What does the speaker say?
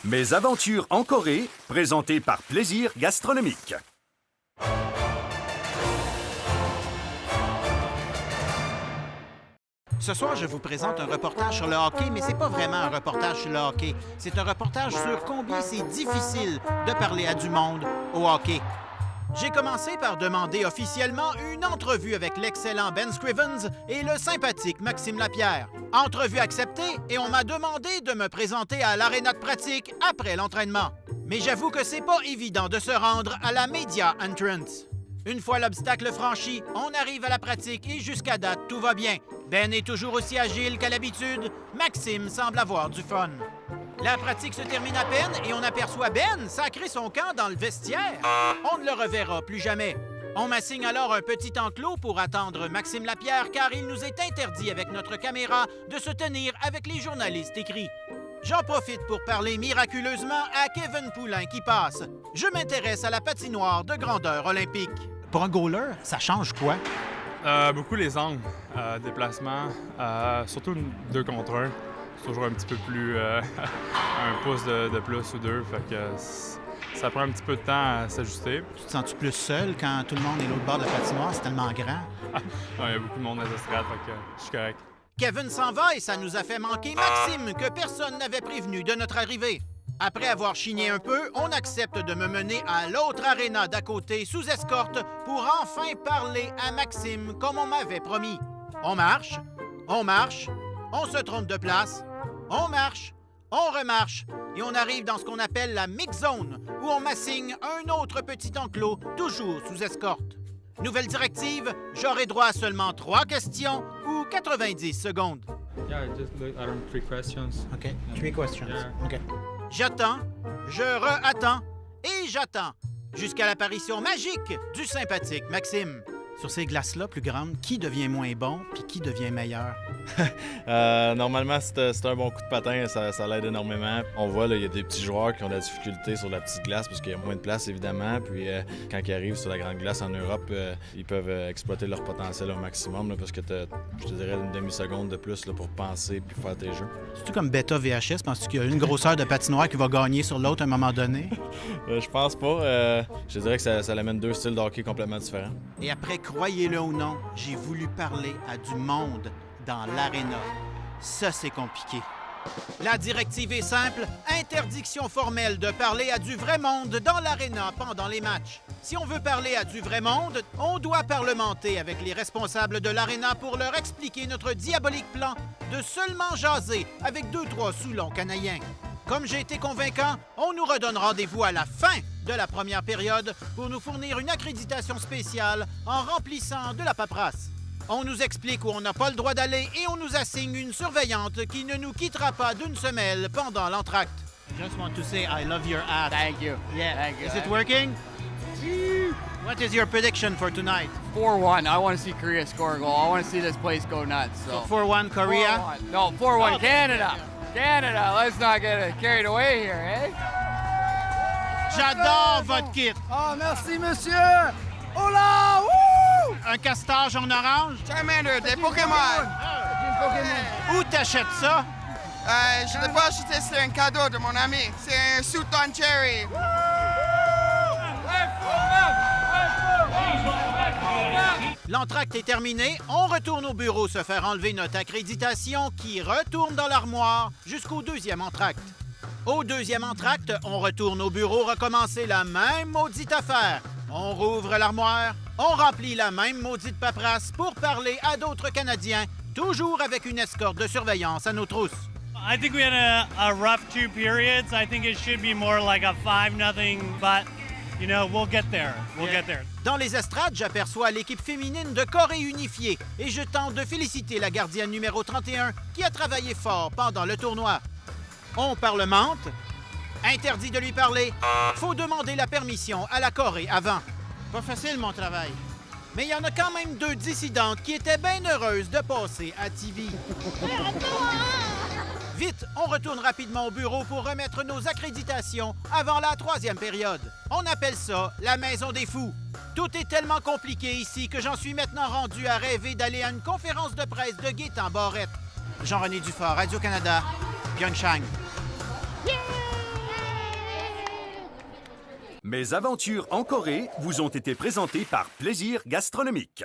Mes aventures en Corée, présentées par Plaisir Gastronomique. Ce soir, je vous présente un reportage sur le hockey, mais c'est pas vraiment un reportage sur le hockey. C'est un reportage sur combien c'est difficile de parler à du monde au hockey. J'ai commencé par demander officiellement une entrevue avec l'excellent Ben Scrivens et le sympathique Maxime Lapierre. Entrevue acceptée et on m'a demandé de me présenter à l'aréna de pratique après l'entraînement. Mais j'avoue que c'est pas évident de se rendre à la Media Entrance. Une fois l'obstacle franchi, on arrive à la pratique et jusqu'à date, tout va bien. Ben est toujours aussi agile qu'à l'habitude. Maxime semble avoir du fun. La pratique se termine à peine et on aperçoit Ben sacrer son camp dans le vestiaire. On ne le reverra plus jamais. On m'assigne alors un petit enclos pour attendre Maxime Lapierre car il nous est interdit avec notre caméra de se tenir avec les journalistes écrits. J'en profite pour parler miraculeusement à Kevin Poulin qui passe. Je m'intéresse à la patinoire de grandeur olympique. Pour un goaler, ça change quoi? Beaucoup les angles, déplacements, surtout 2 contre 1. C'est toujours un petit peu plus... un pouce de plus ou 2, fait que ça prend un petit peu de temps à s'ajuster. Tu te sens-tu plus seul quand tout le monde est l'autre bord de la patinoire? C'est tellement grand. Il y a beaucoup de monde dans les estrades, fait que je suis correct. Kevin s'en va et ça nous a fait manquer Maxime, que personne n'avait prévenu de notre arrivée. Après avoir chigné un peu, on accepte de me mener à l'autre aréna d'à côté sous escorte pour enfin parler à Maxime comme on m'avait promis. On marche, on se trompe de place, on marche, on remarche et on arrive dans ce qu'on appelle la mix zone où on m'assigne un autre petit enclos, toujours sous escorte. Nouvelle directive, j'aurai droit à seulement 3 questions ou 90 secondes. Yeah, just look around 3 questions. OK, 3 questions. Yeah. OK. J'attends, je re-attends et j'attends jusqu'à l'apparition magique du sympathique Maxime. Sur ces glaces-là plus grandes, qui devient moins bon puis qui devient meilleur? Normalement, c'est un bon coup de patin, ça l'aide énormément. On voit, il y a des petits joueurs qui ont de la difficulté sur la petite glace parce qu'il y a moins de place, évidemment. Puis quand ils arrivent sur la grande glace en Europe, ils peuvent exploiter leur potentiel au maximum là, parce que tu as, je te dirais, une demi-seconde de plus là, pour penser puis faire tes jeux. C'est-tu comme Beta VHS? Penses-tu qu'il y a une grosseur de patinoire qui va gagner sur l'autre à un moment donné? Je pense pas. Je te dirais que ça amène 2 styles de hockey complètement différents. Et après, croyez-le ou non, j'ai voulu parler à du monde dans l'aréna. Ça, c'est compliqué. La directive est simple, interdiction formelle de parler à du vrai monde dans l'aréna pendant les matchs. Si on veut parler à du vrai monde, on doit parlementer avec les responsables de l'aréna pour leur expliquer notre diabolique plan de seulement jaser avec 2-3 sous-longs canadiens. Comme j'ai été convaincant, on nous redonne rendez-vous à la fin de la première période pour nous fournir une accréditation spéciale en remplissant de la paperasse. On nous explique où on n'a pas le droit d'aller et on nous assigne une surveillante qui ne nous quittera pas d'une semelle pendant l'entracte. Just want to say I love your hat. Thank you. Yeah. Thank you. Is it working? What is your prediction for tonight? 4-1. I want to see Korea score a goal. I want to see this place go nuts. So 4-1 Korea? 4-1. No, 4-1 Canada. Canada. Let's not get carried away here, eh? J'adore votre kit. Ah, merci, monsieur! Oh là! Wouh! Un castage en orange? Charmander, des Pokémon! Où t'achètes ça? Je l'ai pas acheté, c'est un cadeau de mon ami. C'est un Sultan Cherry. L'entracte est terminé, on retourne au bureau se faire enlever notre accréditation qui retourne dans l'armoire jusqu'au 2e entracte. Au 2e entracte, on retourne au bureau recommencer la même maudite affaire. On rouvre l'armoire, on remplit la même maudite paperasse pour parler à d'autres Canadiens, toujours avec une escorte de surveillance à nos trousses. I think we had a rough 2 periods. I think it should be more like a 5-0, but, you know, we'll get there. We'll get there. Dans les estrades, j'aperçois l'équipe féminine de Corée unifiée et je tente de féliciter la gardienne numéro 31 qui a travaillé fort pendant le tournoi. On parlemente. Interdit de lui parler. Faut demander la permission à la Corée avant. Pas facile, mon travail. Mais il y en a quand même 2 dissidentes qui étaient bien heureuses de passer à TV. Vite, on retourne rapidement au bureau pour remettre nos accréditations avant la 3e période. On appelle ça la Maison des Fous. Tout est tellement compliqué ici que j'en suis maintenant rendu à rêver d'aller à une conférence de presse de Gaétan Barrette. Jean-René Dufort, Radio-Canada, Pyeongchang. Mes aventures en Corée vous ont été présentées par Plaisir Gastronomique.